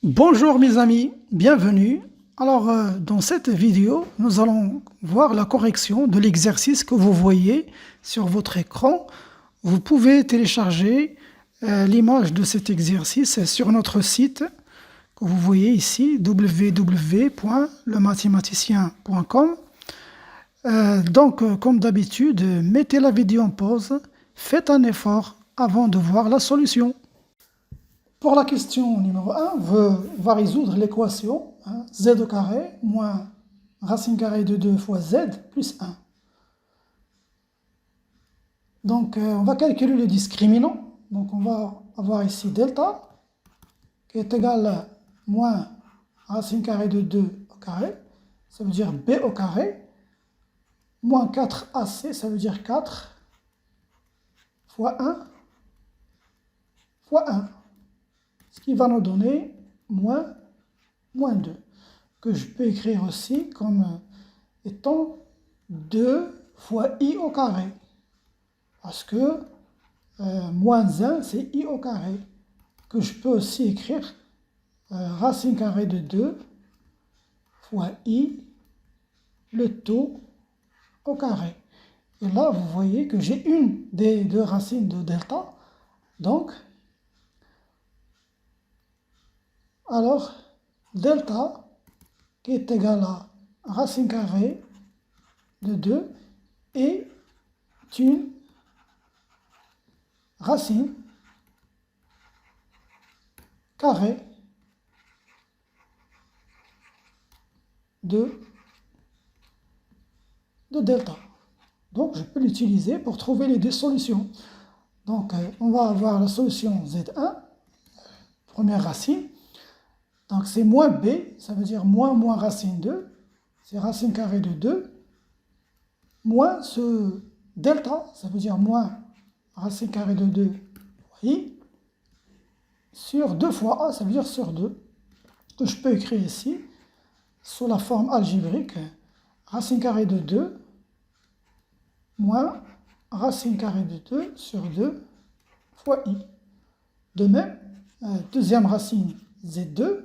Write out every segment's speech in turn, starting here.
Bonjour mes amis, bienvenue. Dans cette vidéo, nous allons voir la correction de l'exercice que vous voyez sur votre écran. Vous pouvez télécharger l'image de cet exercice sur notre site que vous voyez ici, www.lemathématicien.com. Comme d'habitude, mettez la vidéo en pause, faites un effort avant de voir la solution. Pour la question numéro 1, on va résoudre l'équation z au carré moins racine carrée de 2 fois z plus 1. On va calculer le discriminant. Donc, on va avoir ici delta qui est égal à moins racine carrée de 2 au carré, ça veut dire b au carré, moins 4ac, ça veut dire 4 fois 1 fois 1. Ce qui va nous donner moins 2, que je peux écrire aussi comme étant 2 fois i au carré, parce que moins 1 c'est i au carré, que je peux aussi écrire racine carrée de 2 fois i, le tout au carré. Et là, vous voyez que j'ai une des deux racines de delta, donc alors, delta, qui est égal à racine carrée de 2, est une racine carrée de delta. Donc, je peux l'utiliser pour trouver les deux solutions. Donc, on va avoir la solution Z1, première racine. Donc, c'est moins b, ça veut dire moins racine 2, c'est racine carrée de 2, moins ce delta, ça veut dire moins racine carrée de 2 fois i, sur 2 fois a, ça veut dire sur 2, que je peux écrire ici, sous la forme algébrique, racine carrée de 2, moins racine carrée de 2 sur 2 fois i. De même, deuxième racine z2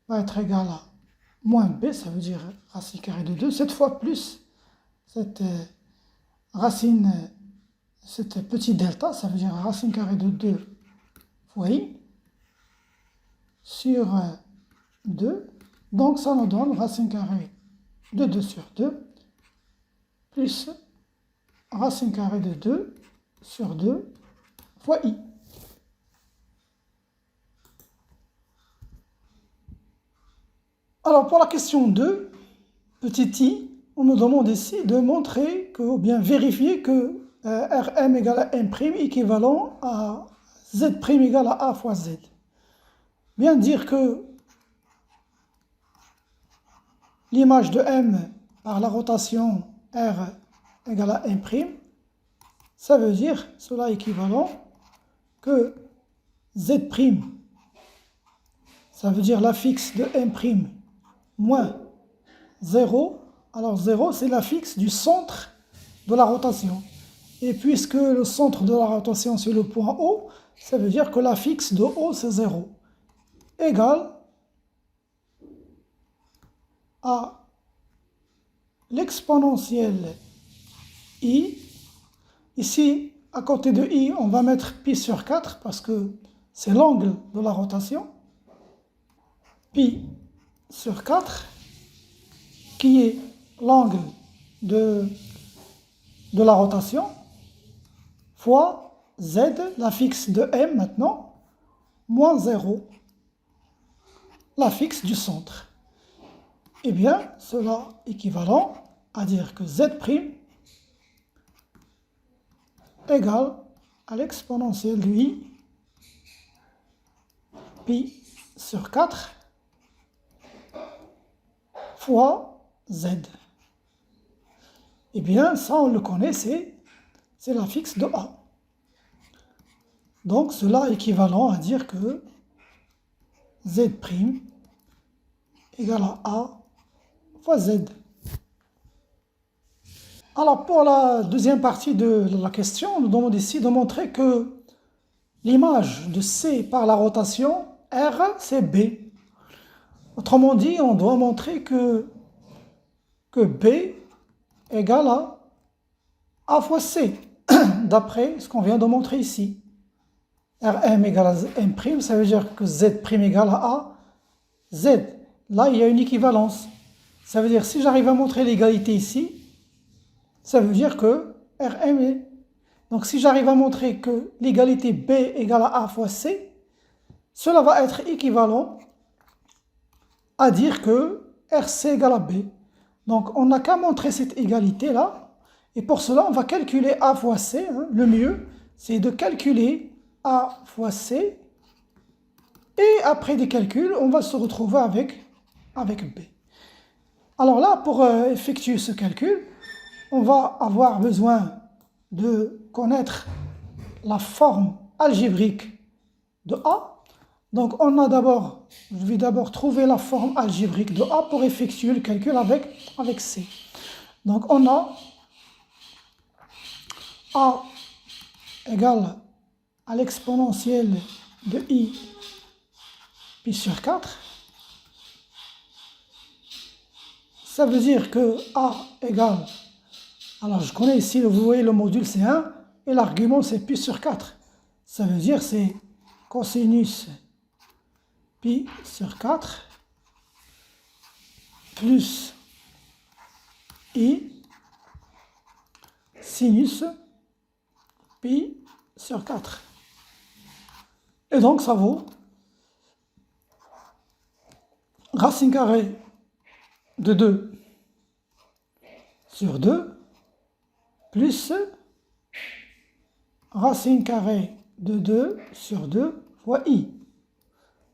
va être égale à moins b, ça veut dire racine carrée de 2, cette fois plus cette racine, cette petite delta, ça veut dire racine carrée de 2 fois i sur 2. Donc ça nous donne racine carrée de 2 sur 2 plus racine carrée de 2 sur 2 fois i. Alors pour la question 2, petit i, on nous demande ici de montrer que, ou bien vérifier que Rm égale à M' équivalent à Z' égale à A fois Z. Bien dire que l'image de M par la rotation R égale à M', ça veut dire, cela est équivalent, que Z', ça veut dire l'affixe de M' moins 0. Alors 0, c'est l'affixe du centre de la rotation. Et puisque le centre de la rotation, c'est le point O, ça veut dire que l'affixe de O, c'est 0. Égale à l'exponentielle i. Ici, à côté de i, on va mettre pi sur 4 parce que c'est l'angle de la rotation. Pi sur 4, qui est l'angle de la rotation, fois z, l'affixe de m maintenant, moins 0, l'affixe du centre. Eh bien, cela est équivalent à dire que z' égale à l'exponentielle de i, pi sur 4, fois z. Eh bien, ça, on le connaît, c'est l'affixe de A. Donc, cela est équivalent à dire que Z' égale à A fois Z. Alors, pour la deuxième partie de la question, on nous demande ici de montrer que l'image de C par la rotation R, c'est B. Autrement dit, on doit montrer que B égale à A fois C, d'après ce qu'on vient de montrer ici. Rm égale à M', ça veut dire que Z' égale à A, Z. Là, il y a une équivalence. Ça veut dire, si j'arrive à montrer l'égalité ici, ça veut dire que Rm est... Donc, si j'arrive à montrer que l'égalité B égale à A fois C, cela va être équivalent à dire que RC égale à B. Donc, on n'a qu'à montrer cette égalité-là. Et pour cela, on va calculer A fois C. Le mieux, c'est de calculer A fois C. Et après des calculs, on va se retrouver avec B. Alors là, pour effectuer ce calcul, on va avoir besoin de connaître la forme algébrique de A. Donc, je vais d'abord trouver la forme algébrique de A pour effectuer le calcul avec C. Donc, on a A égale à l'exponentielle de I pi sur 4. Ça veut dire que A égale, alors je connais ici, vous voyez le module c'est 1 et l'argument c'est pi sur 4. Ça veut dire c'est cosinus pi sur 4 plus I sinus pi sur 4. Et donc ça vaut racine carrée de 2 sur 2 plus racine carrée de 2 sur 2 fois I.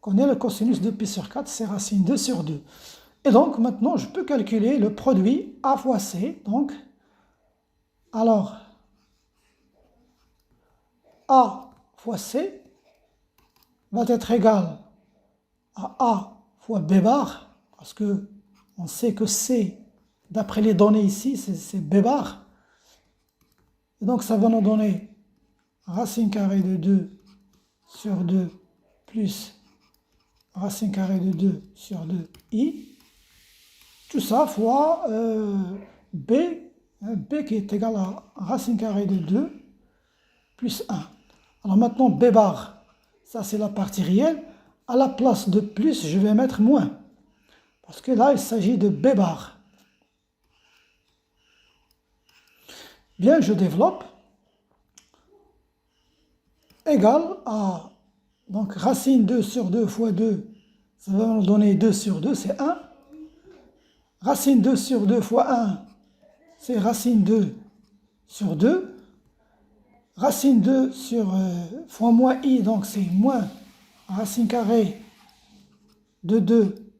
On connaît le cosinus de pi sur 4, c'est racine 2 sur 2. Et donc maintenant je peux calculer le produit A fois C. Donc, alors, A fois C va être égal à A fois B bar, parce que on sait que C, d'après les données ici, c'est B bar. Et donc ça va nous donner racine carrée de 2 sur 2 plus racine carrée de 2 sur 2 I. Tout ça fois B, B qui est égal à racine carrée de 2 plus 1. Alors maintenant B bar, ça c'est la partie réelle. À la place de plus, je vais mettre moins. Parce que là, il s'agit de B bar. Bien, je développe. Égal à, donc racine 2 sur 2 fois 2, ça va nous donner 2 sur 2, c'est 1. Racine 2 sur 2 fois 1, c'est racine 2 sur 2. Racine 2 sur fois moins I, donc c'est moins racine carrée de 2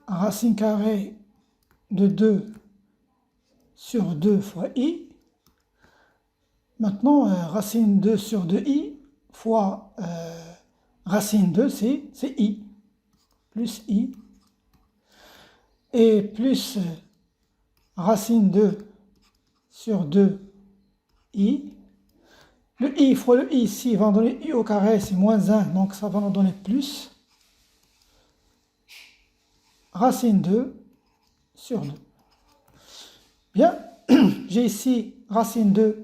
racine carrée de 2 sur 2 fois I. Maintenant, racine 2 sur 2i fois racine 2, c'est I, plus I. Et plus racine 2 sur 2i. Le I fois le I ici va nous donner I au carré, c'est moins 1, donc ça va nous donner plus racine 2 sur 2. Bien, j'ai ici racine 2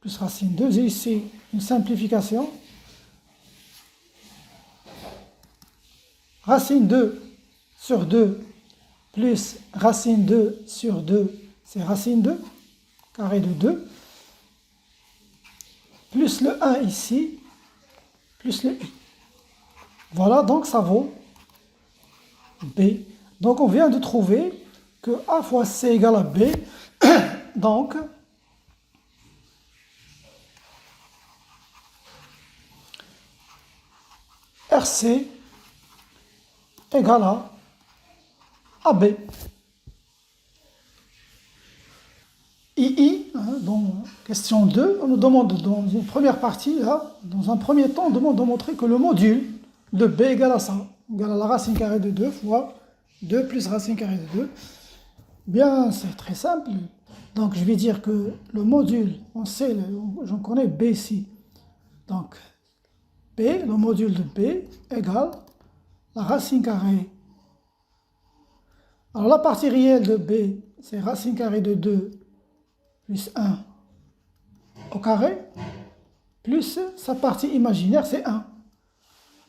plus racine 2, j'ai ici une simplification. Racine 2 sur 2 plus racine 2 sur 2, c'est racine 2, carré de 2, plus le 1 ici, plus le I. Voilà, donc ça vaut B. Donc on vient de trouver que A fois C égale à B. Donc, RC égale à AB. II, dans question 2, on nous demande dans une première partie, là, dans un premier temps, on demande de montrer que le module de B égale à ça, égale à la racine carrée de 2 fois 2 plus racine carrée de 2. Bien, c'est très simple. Donc, je vais dire que le module, on sait, j'en connais B ici. Donc, B, le module de B, égale la racine carrée. Alors la partie réelle de B, c'est racine carrée de 2 plus 1 au carré, plus sa partie imaginaire, c'est 1.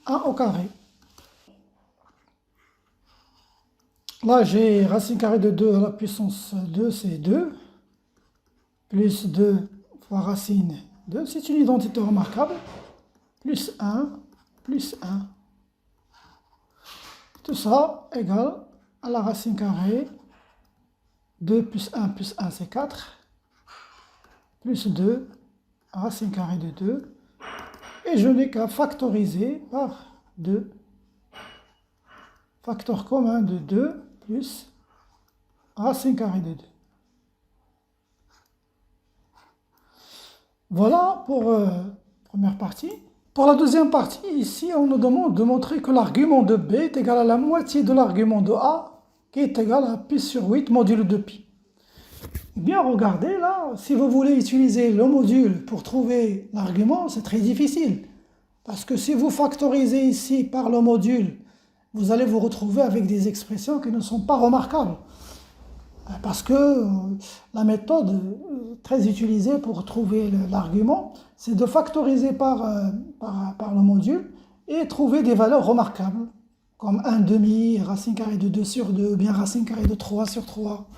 1 au carré. Là, j'ai racine carrée de 2 à la puissance 2, c'est 2. Plus 2 fois racine 2, c'est une identité remarquable. Plus 1, plus 1. Tout ça égale à la racine carrée. 2 plus 1, c'est 4. Plus 2, racine carrée de 2. Et je n'ai qu'à factoriser par 2. Facteur commun de 2 plus racine carrée de 2. Voilà pour la première partie. Pour la deuxième partie, ici, on nous demande de montrer que l'argument de B est égal à la moitié de l'argument de A, qui est égal à pi sur 8 modulo de pi. Eh bien, regardez là, si vous voulez utiliser le module pour trouver l'argument, c'est très difficile. Parce que si vous factorisez ici par le module, vous allez vous retrouver avec des expressions qui ne sont pas remarquables. Parce que la méthode très utilisée pour trouver l'argument, c'est de factoriser par le module et trouver des valeurs remarquables, comme 1 demi, racine carrée de 2 sur 2, ou bien racine carrée de 3 sur 3.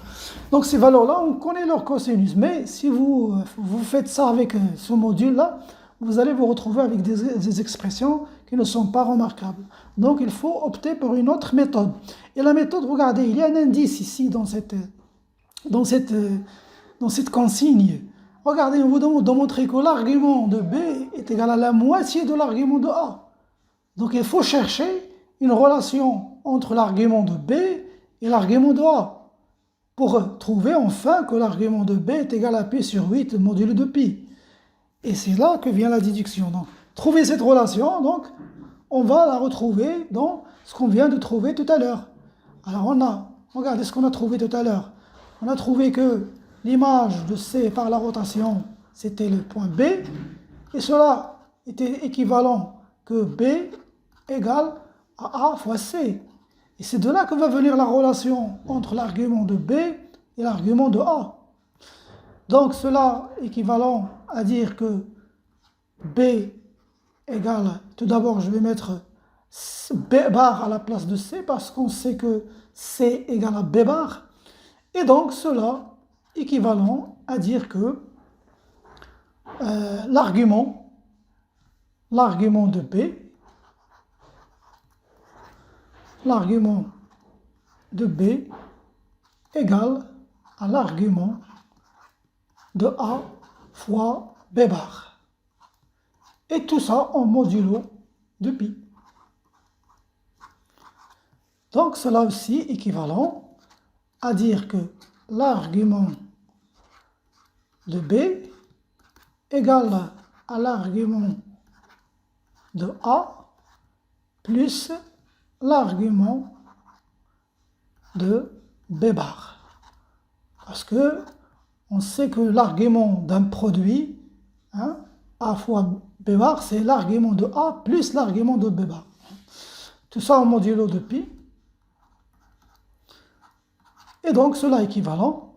Donc ces valeurs-là, on connaît leur cosinus, mais si vous faites ça avec ce module-là, vous allez vous retrouver avec des expressions qui ne sont pas remarquables. Donc il faut opter pour une autre méthode. Et la méthode, regardez, il y a un indice ici dans cette consigne. Regardez, on vous demande de montrer que l'argument de B est égal à la moitié de l'argument de A. Donc il faut chercher une relation entre l'argument de B et l'argument de A pour trouver enfin que l'argument de B est égal à pi sur 8 modulo de pi. Et c'est là que vient la déduction. Donc, trouver cette relation, donc, on va la retrouver dans ce qu'on vient de trouver tout à l'heure. Alors regardez ce qu'on a trouvé tout à l'heure. On a trouvé que l'image de C par la rotation, c'était le point B, et cela était équivalent que B égale à A fois C. Et c'est de là que va venir la relation entre l'argument de B et l'argument de A. Donc cela est équivalent à dire que B égale, tout d'abord je vais mettre B bar à la place de C parce qu'on sait que C égale à B bar. Et donc cela est équivalent à dire que l'argument de B, égale à l'argument de A fois B bar. Et tout ça en modulo de pi. Donc cela aussi équivalent à dire que l'argument de B égale à l'argument de A plus l'argument de B bar. Parce que on sait que l'argument d'un produit, A fois B bar, c'est l'argument de A plus l'argument de B bar. Tout ça en modulo de pi. Et donc cela est équivalent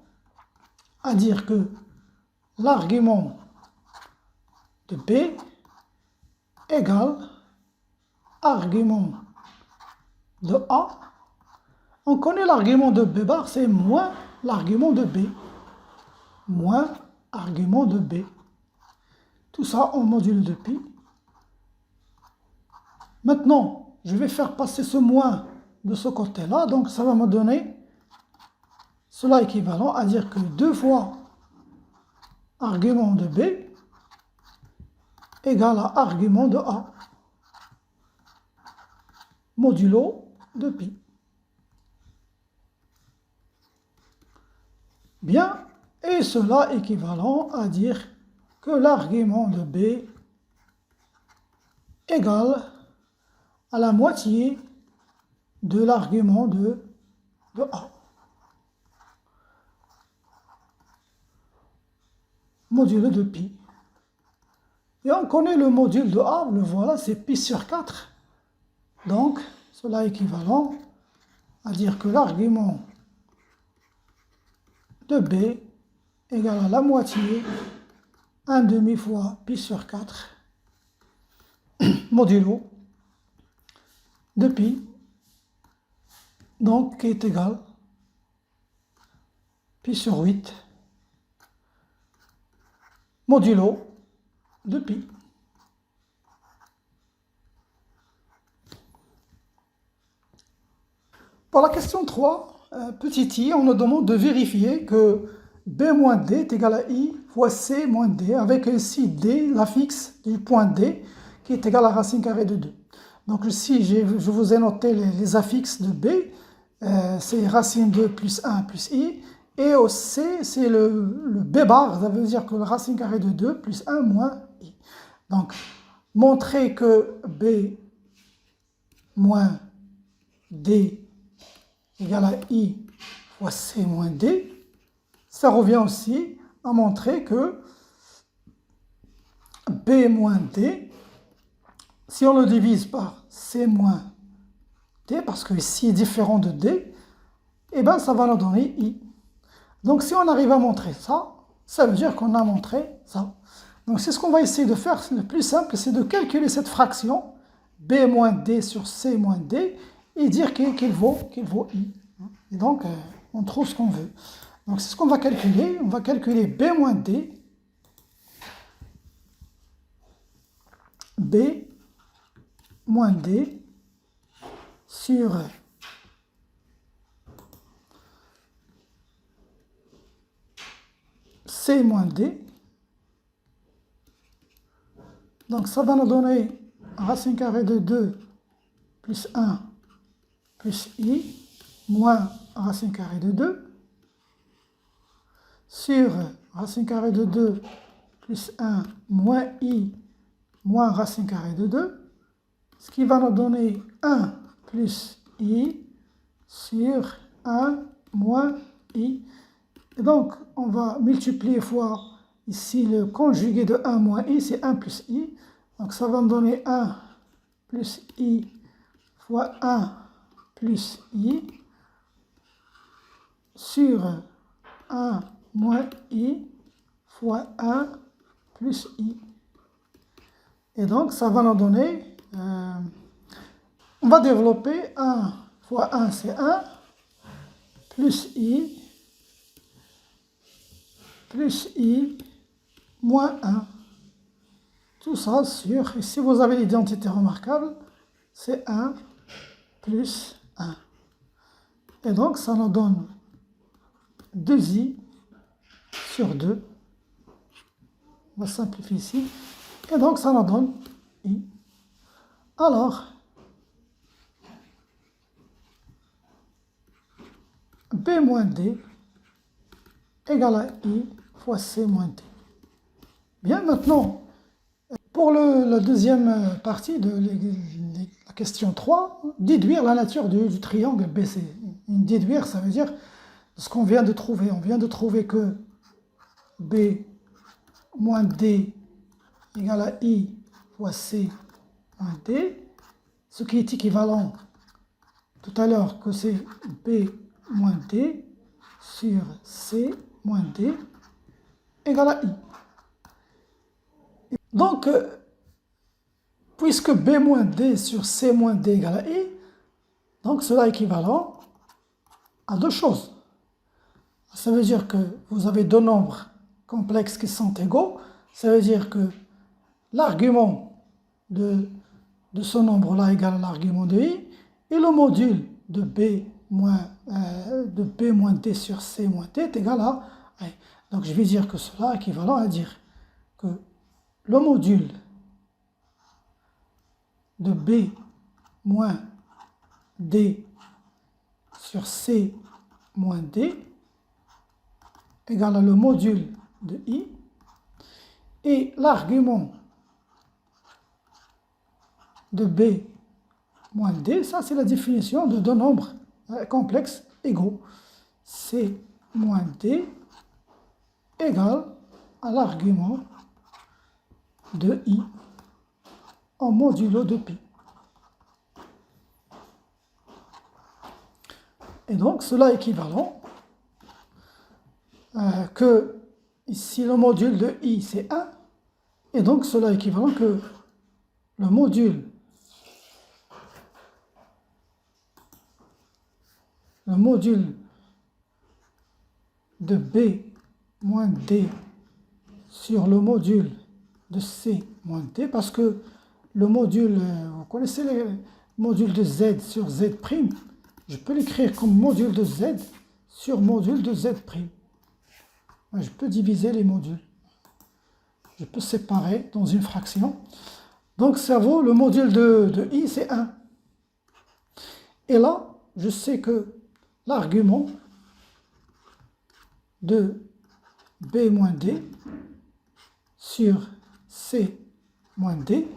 à dire que l'argument de B égale argument de A. On connaît l'argument de B bar, c'est moins l'argument de B. Moins argument de B. Tout ça en modulo de pi. Maintenant, je vais faire passer ce moins de ce côté-là, donc ça va me donner cela équivalent à dire que 2 fois argument de B égale à argument de A modulo de pi. Bien, et cela équivalent à dire que l'argument de B égale à la moitié de l'argument de A. Modulo de pi. Et on connaît le module de A, le voilà, c'est pi sur 4. Donc, cela est équivalent à dire que l'argument de B égale à la moitié, 1 demi fois pi sur 4, modulo de pi, donc qui est égal pi sur 8, modulo de pi. Pour la question 3, petit i, on nous demande de vérifier que b moins d est égal à i fois c moins d, avec ici d, la fixe du point d, qui est égal à racine carrée de 2. Donc ici, je vous ai noté les affixes de b, c'est racine 2 plus 1 plus i, et au c, c'est le b bar, ça veut dire que la racine carrée de 2 plus 1 moins i. Donc, montrer que b moins d égale à i fois c moins d, ça revient aussi à montrer que b moins d, si on le divise par c moins d, parce que ici est différent de d, et bien ça va nous donner i. Donc si on arrive à montrer ça, ça veut dire qu'on a montré ça. Donc c'est ce qu'on va essayer de faire. Le plus simple, c'est de calculer cette fraction, b moins d sur c moins d, et dire qu'il vaut i. Et donc, on trouve ce qu'on veut. Donc c'est ce qu'on va calculer. On va calculer b moins d, b moins d sur c moins d. Donc ça va nous donner racine carrée de 2 plus 1 plus i moins racine carrée de 2 sur racine carrée de 2 plus 1 moins i moins racine carrée de 2, ce qui va nous donner 1 plus i sur 1 moins i. Et donc, on va multiplier fois ici le conjugué de 1 moins i, c'est 1 plus i. Donc ça va me donner 1 plus i fois 1 plus i sur 1 moins i fois 1 plus i. Et donc, ça va nous donner, on va développer 1 fois 1, c'est 1, plus i moins 1. Tout ça sur, et si vous avez l'identité remarquable, c'est 1 plus 1. Et donc, ça nous donne 2i sur 2. On va simplifier ici. Et donc, ça nous donne i. Alors, b moins d égale à i fois c moins d. Bien, maintenant, pour la deuxième partie de la question 3, déduire la nature du triangle BC. Déduire, ça veut dire ce qu'on vient de trouver. On vient de trouver que b moins d égale à i fois c moins d, ce qui est équivalent tout à l'heure que c'est b moins d sur c moins d égale à i. Donc, puisque b moins d sur c moins d égale à i, donc cela est équivalent à deux choses. Ça veut dire que vous avez deux nombres complexes qui sont égaux. Ça veut dire que l'argument de ce nombre-là égale à l'argument de i, et le module de b moins d sur c moins d est égal à i. Donc je vais dire que cela est équivalent à dire que le module de b moins d sur c moins d égale à le module de i, et l'argument de b moins d, ça c'est la définition de deux nombres complexes égaux. C moins d égale à l'argument de I en modulo de pi. Et donc, cela est équivalent que ici le module de I c'est 1, et donc cela est équivalent que le module de B moins D sur le module de C moins D, parce que le module, vous connaissez le module de Z sur Z', je peux l'écrire comme module de Z sur module de Z'. Je peux diviser les modules. Je peux séparer dans une fraction. Donc ça vaut le module de I, c'est 1. Et là, je sais que l'argument de B moins D sur C moins D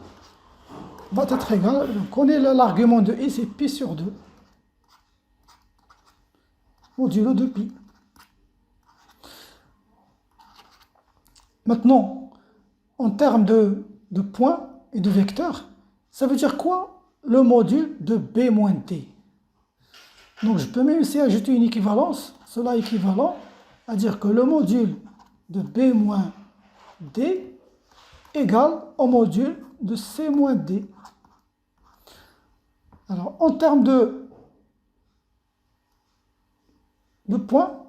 va être égal, on connaît l'argument de I, c'est pi sur 2, modulo de pi. Maintenant, en termes de points et de vecteurs, ça veut dire quoi le module de B moins D? Donc je peux même aussi ajouter une équivalence, cela est équivalent à dire que le module de B moins D égale au module de C moins D. Alors en termes de points,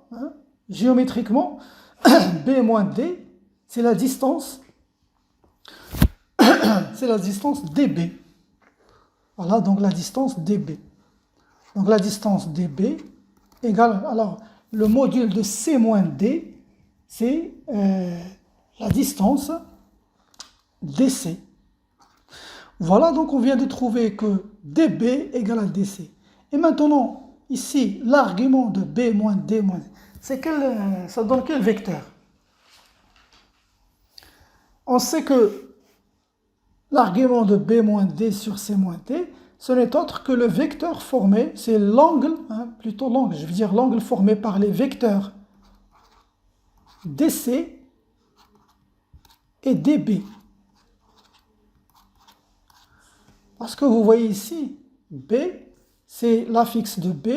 géométriquement, B moins D, c'est la distance dB. Voilà, donc la distance dB. Donc la distance dB égale, alors le module de C moins D, c'est la distance DC. Voilà, donc on vient de trouver que dB égale à DC. Et maintenant, ici, l'argument de B moins D moins, ça donne quel vecteur? On sait que l'argument de B moins D sur C moins D, ce n'est autre que le vecteur formé, c'est l'angle, plutôt l'angle, je veux dire l'angle formé par les vecteurs DC et DB. Parce que vous voyez ici, B, c'est l'affixe de B,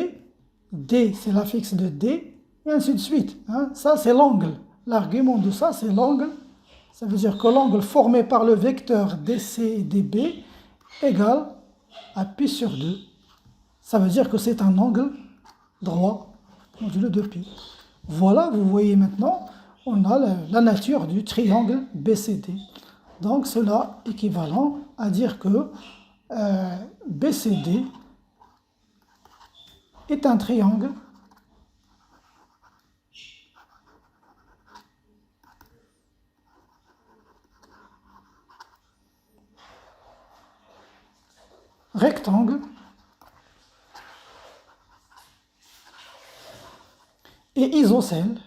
D, c'est l'affixe de D, et ainsi de suite. Ça, c'est l'angle. L'argument de ça, c'est l'angle. Ça veut dire que l'angle formé par le vecteur DC et DB égale à pi sur 2. Ça veut dire que c'est un angle droit, modulo de pi. Voilà, vous voyez maintenant, on a la nature du triangle BCD. Donc cela est équivalent à dire que BCD est un triangle rectangle et isocèle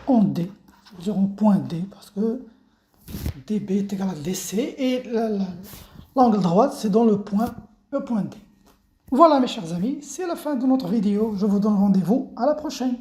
en D, c'est-à-dire en point D, parce que DB est égal à DC et l'angle droit c'est dans le point D. Voilà mes chers amis, c'est la fin de notre vidéo, je vous donne rendez-vous à la prochaine.